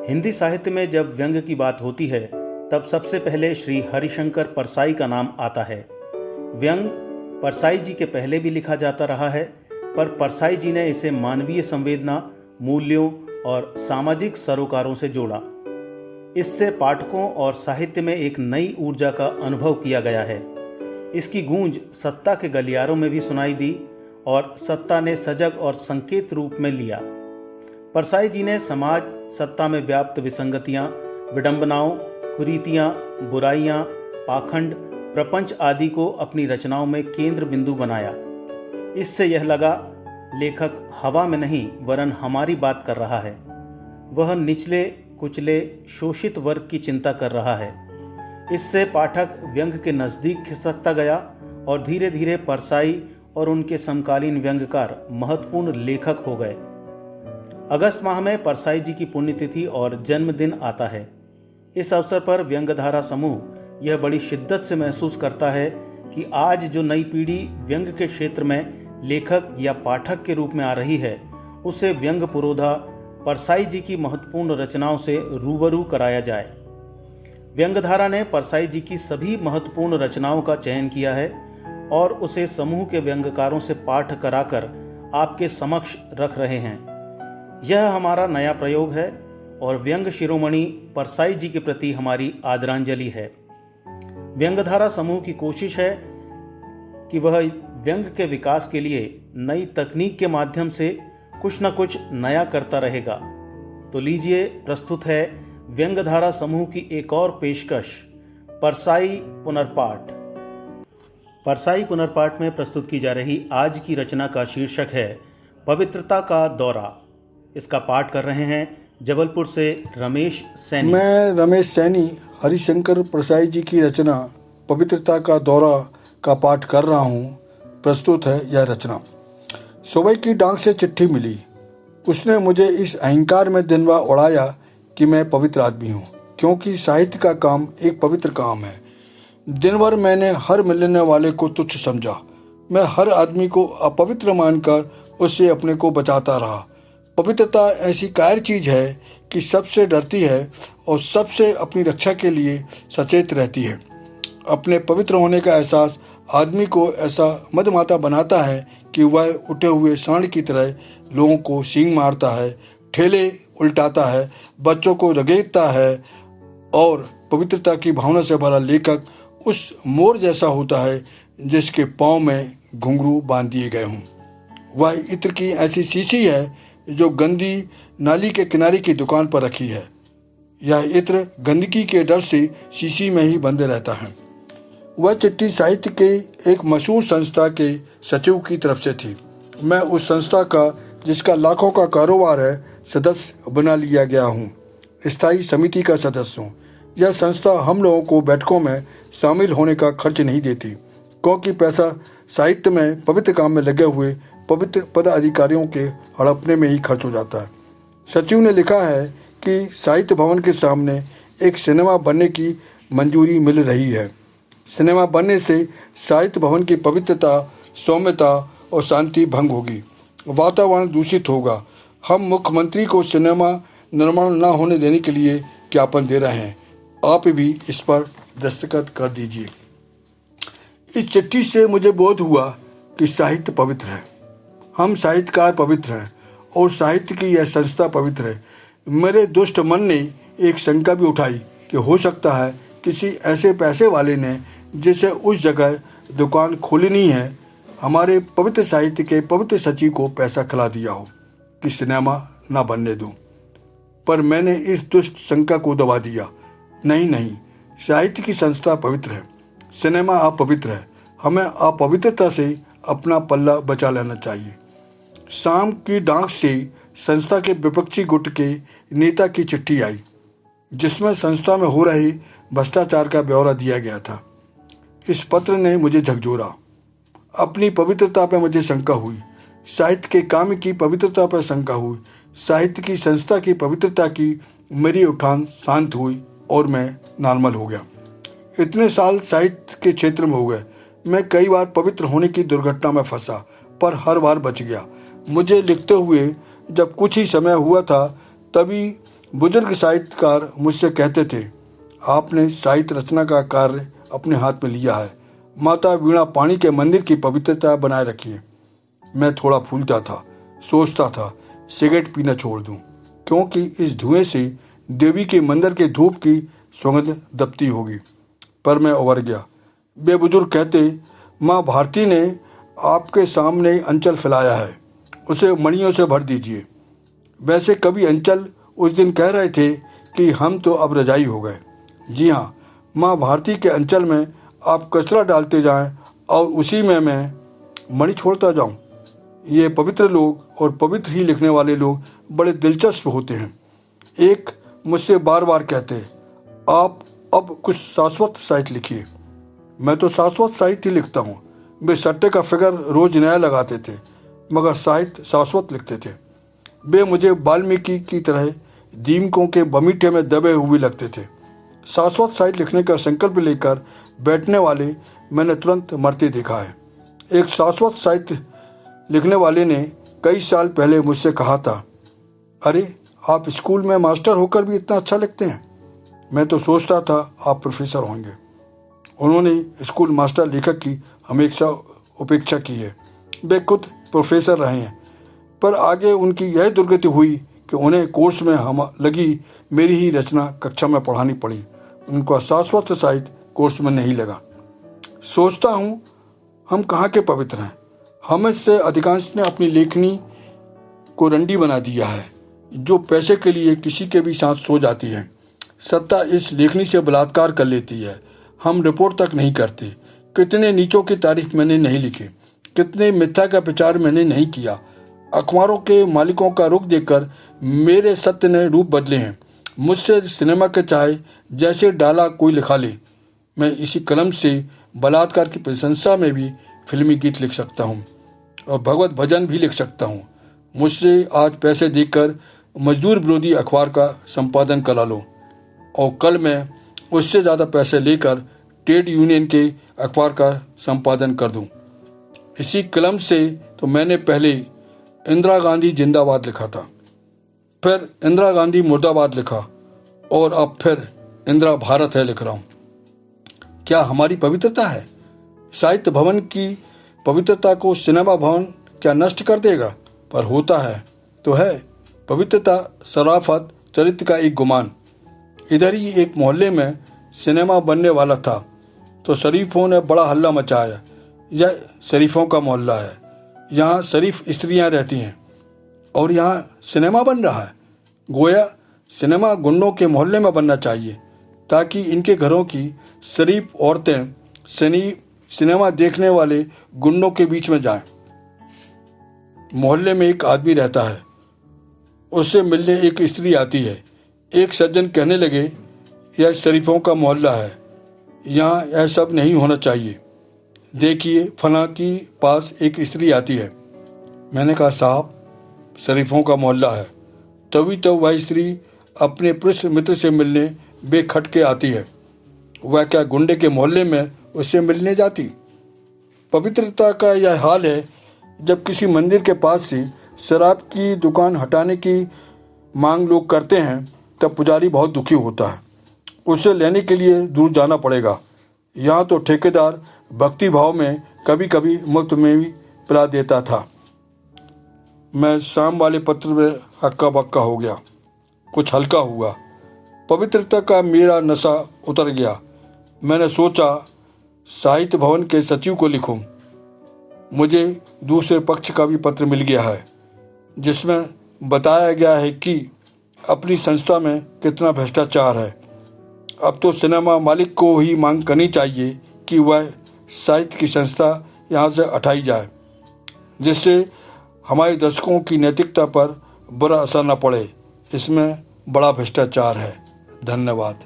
हिंदी साहित्य में जब व्यंग की बात होती है तब सबसे पहले श्री हरिशंकर परसाई का नाम आता है। व्यंग परसाई जी के पहले भी लिखा जाता रहा है, पर परसाई जी ने इसे मानवीय संवेदना, मूल्यों और सामाजिक सरोकारों से जोड़ा। इससे पाठकों और साहित्य में एक नई ऊर्जा का अनुभव किया गया है। इसकी गूंज सत्ता के गलियारों में भी सुनाई दी और सत्ता ने सजग और संकेत रूप में लिया। परसाई जी ने समाज, सत्ता में व्याप्त विसंगतियां, विडंबनाओं, कुरीतियां, बुराइयां, पाखंड, प्रपंच आदि को अपनी रचनाओं में केंद्र बिंदु बनाया। इससे यह लगा लेखक हवा में नहीं वरन हमारी बात कर रहा है। वह निचले कुचले शोषित वर्ग की चिंता कर रहा है। इससे पाठक व्यंग के नज़दीक खिसकता गया और धीरे धीरे परसाई और उनके समकालीन व्यंग्यकार महत्वपूर्ण लेखक हो गए। अगस्त माह में परसाई जी की पुण्यतिथि और जन्मदिन आता है। इस अवसर पर व्यंग्यधारा समूह यह बड़ी शिद्दत से महसूस करता है कि आज जो नई पीढ़ी व्यंग के क्षेत्र में लेखक या पाठक के रूप में आ रही है, उसे व्यंग पुरोधा परसाई जी की महत्वपूर्ण रचनाओं से रूबरू कराया जाए। व्यंग्यधारा ने परसाई जी की सभी महत्वपूर्ण रचनाओं का चयन किया है और उसे समूह के व्यंग्यकारों से पाठ कराकर आपके समक्ष रख रहे हैं। यह हमारा नया प्रयोग है और व्यंग शिरोमणि परसाई जी के प्रति हमारी आदरांजलि है। व्यंग्यधारा समूह की कोशिश है कि वह व्यंग के विकास के लिए नई तकनीक के माध्यम से कुछ न कुछ नया करता रहेगा। तो लीजिए, प्रस्तुत है व्यंग्यधारा समूह की एक और पेशकश, परसाई पुनर्पाठ। परसाई पुनर्पाठ में प्रस्तुत की जा रही आज की रचना का शीर्षक है पवित्रता का दौरा। इसका पाठ कर रहे हैं जबलपुर से रमेश सैनी। मैं रमेश सैनी हरिशंकर परसाई जी की रचना पवित्रता का दौरा का पाठ कर रहा हूँ। प्रस्तुत है यह रचना। सुबह की डाक से चिट्ठी मिली। उसने मुझे इस अहंकार में दिनवा उड़ाया कि मैं पवित्र आदमी हूँ, क्योंकि साहित्य का काम एक पवित्र काम है। दिन भर मैंने हर मिलने वाले को तुच्छ समझा। मैं हर आदमी को अपवित्र मानकर उससे अपने को बचाता रहा। पवित्रता ऐसी कायर चीज है कि सबसे डरती है और सबसे अपनी रक्षा के लिए सचेत रहती है। अपने पवित्र होने का एहसास आदमी को ऐसा मदमाता बनाता है कि वह उठे हुए सांड की तरह लोगों को सींग मारता है, ठेले उल्टाता है, बच्चों को रगेदता है। और पवित्रता की भावना से भरा लेखक उस मोर जैसा होता है जिसके पाँव में घुंघरू बांध दिए गए हों। वह इत्र की ऐसी शीशी है जो गंदी नाली के किनारे की दुकान पर रखी है। यह इत्र गंदगी के डर से शीशी में ही बंद रहता है। वह चिट्ठी साहित्य के एक मशहूर संस्था के सचिव की तरफ से थी। मैं उस संस्था का, जिसका लाखों का कारोबार है, सदस्य बना लिया गया हूँ। स्थायी समिति का सदस्य हूँ। यह संस्था हम लोगों को बैठकों में शामिल होने का खर्च नहीं देती, क्योंकि पैसा साहित्य में पवित्र काम में लगे हुए पवित्र पदाधिकारियों के हड़पने में ही खर्च हो जाता है। सचिव ने लिखा है कि साहित्य भवन के सामने एक सिनेमा बनने की मंजूरी मिल रही है। सिनेमा बनने से साहित्य भवन की पवित्रता, सौम्यता और शांति भंग होगी, वातावरण दूषित होगा। हम मुख्यमंत्री को सिनेमा निर्माण न होने देने के लिए ज्ञापन दे रहे हैं। आप भी इस पर दस्तखत कर दीजिए। इस चिट्ठी से मुझे बोध हुआ कि साहित्य पवित्र है, हम साहित्यकार पवित्र हैं और साहित्य की यह संस्था पवित्र है। मेरे दुष्ट मन ने एक शंका भी उठाई कि हो सकता है किसी ऐसे पैसे वाले ने, जिसे उस जगह दुकान खोलनी है, हमारे पवित्र साहित्य के पवित्र सचिव को पैसा खिला दिया हो कि सिनेमा ना बनने दूं। पर मैंने इस दुष्ट शंका को दबा दिया। नहीं, साहित्य की संस्था पवित्र है, सिनेमा अपवित्र है। हमें अपवित्रता से अपना पल्ला बचा लेना चाहिए। शाम की डाक से संस्था के विपक्षी गुट के नेता की चिट्ठी आई, जिसमें संस्था में हो रहे भ्रष्टाचार का ब्यौरा दिया गया था। इस पत्र ने मुझे झकझोरा। अपनी पवित्रता पर मुझे शंका हुई, साहित्य के काम की पवित्रता पर शंका हुई, साहित्य की संस्था की पवित्रता की मेरी उठान शांत हुई और मैं नॉर्मल हो गया। इतने साल साहित्य के क्षेत्र में हो गए, मैं कई बार पवित्र होने की दुर्घटना में फंसा, पर हर बार बच गया। मुझे लिखते हुए जब कुछ ही समय हुआ था, तभी बुजुर्ग साहित्यकार मुझसे कहते थे, आपने साहित्य रचना का कार्य अपने हाथ में लिया है, माता वीणा पाणी के मंदिर की पवित्रता बनाए रखिए। मैं थोड़ा फूलता था, सोचता था सिगरेट पीना छोड़ दूं, क्योंकि इस धुएं से देवी के मंदिर के धूप की सुगंध दबती होगी। पर मैं उबर गया। वे बुजुर्ग कहते, माँ भारती ने आपके सामने अंचल फैलाया है, उसे मणियों से भर दीजिए। वैसे कवि अंचल उस दिन कह रहे थे कि हम तो अब रजाई हो गए। जी हाँ, माँ भारती के अंचल में आप कचरा डालते जाएं और उसी में मैं मणि छोड़ता जाऊं। ये पवित्र लोग और पवित्र ही लिखने वाले लोग बड़े दिलचस्प होते हैं। एक मुझसे बार बार कहते, आप अब कुछ शाश्वत साहित्य लिखिए। मैं तो शाश्वत साहित्य लिखता हूँ। वे सट्टे का फिगर रोज नया लगाते थे, मगर साहित्य शाश्वत लिखते थे। वे मुझे वाल्मीकि की तरह दीमकों के बमीठे में दबे हुए लगते थे। शाश्वत साहित्य लिखने का संकल्प लेकर बैठने वाले मैंने तुरंत मरते देखा है। एक शाश्वत साहित्य लिखने वाले ने कई साल पहले मुझसे कहा था, अरे आप स्कूल में मास्टर होकर भी इतना अच्छा लिखते हैं। मैं तो सोचता था आप प्रोफेसर होंगे। उन्होंने स्कूल मास्टर लेखक की हमेशा उपेक्षा की है। वे खुद प्रोफेसर रहे हैं, पर आगे उनकी यह दुर्गति हुई कि उन्हें कोर्स में हम लगी मेरी ही रचना कक्षा में पढ़ानी पड़ी। उनका शाश्वत साहित्य कोर्स में नहीं लगा। सोचता हूँ हम कहाँ के पवित्र हैं। हम इससे अधिकांश ने अपनी लेखनी को रंडी बना दिया है, जो पैसे के लिए किसी के भी साथ सो जाती है। सत्ता इस लेखनी से बलात्कार कर लेती है। हम रिपोर्ट तक नहीं करते। कितने नीचों की तारीफ मैंने नहीं लिखी, कितने मिथ्या का प्रचार मैंने नहीं किया। अखबारों के मालिकों का रुख देखकर मेरे सत्य ने रूप बदले हैं। मुझसे सिनेमा के चाहे जैसे डाला कोई लिखा ले। मैं इसी कलम से बलात्कार की प्रशंसा में भी फिल्मी गीत लिख सकता हूँ और भगवत भजन भी लिख सकता हूँ। मुझसे आज पैसे देकर मजदूर विरोधी अखबार का संपादन करा लो और कल मैं उससे ज़्यादा पैसे लेकर ट्रेड यूनियन के अखबार का संपादन कर दूं। इसी कलम से तो मैंने पहले इंदिरा गांधी जिंदाबाद लिखा था, फिर इंदिरा गांधी मुर्दाबाद लिखा और अब फिर इंदिरा भारत है लिख रहा हूँ। क्या हमारी पवित्रता है? साहित्य भवन की पवित्रता को सिनेमा भवन क्या नष्ट कर देगा? पर होता है तो है। पवित्रता, शराफत, चरित्र का एक गुमान। इधर ही एक मोहल्ले में सिनेमा बनने वाला था तो शरीफों ने बड़ा हल्ला मचाया। यह शरीफों का मोहल्ला है, यहाँ शरीफ स्त्रियां रहती हैं और यहाँ सिनेमा बन रहा है। गोया सिनेमा गुंडों के मोहल्ले में बनना चाहिए ताकि इनके घरों की शरीफ औरतें सिनेमा देखने वाले गुंडों के बीच में जाएं। मोहल्ले में एक आदमी रहता है, उससे मिलने एक स्त्री आती है। एक सज्जन कहने लगे, यह शरीफों का मोहल्ला है, यहाँ यह सब नहीं होना चाहिए। देखिए फलां की पास एक स्त्री आती है। मैंने कहा, साहब शरीफों का मोहल्ला है। तभी तो वह स्त्री अपने पुरुष मित्र से मिलने बेखटके आती है। वह क्या गुंडे के मोहल्ले में उससे मिलने जाती? पवित्रता का यह हाल है। जब किसी मंदिर के पास से शराब की दुकान हटाने की मांग लोग करते हैं तब पुजारी बहुत दुखी होता है। उसे लेने के लिए दूर जाना पड़ेगा। यहाँ तो ठेकेदार भक्ति भाव में कभी कभी मुफ्त में भी पिला देता था। मैं शाम वाले पत्र में हक्का बक्का हो गया। कुछ हल्का हुआ। पवित्रता का मेरा नशा उतर गया। मैंने सोचा साहित्य भवन के सचिव को लिखूं। मुझे दूसरे पक्ष का भी पत्र मिल गया है जिसमें बताया गया है कि अपनी संस्था में कितना भ्रष्टाचार है। अब तो सिनेमा मालिक को ही मांग करनी चाहिए कि वह साहित्य की संस्था यहाँ से हटाई जाए, जिससे हमारे दर्शकों की नैतिकता पर बुरा असर न पड़े। इसमें बड़ा भ्रष्टाचार है। धन्यवाद।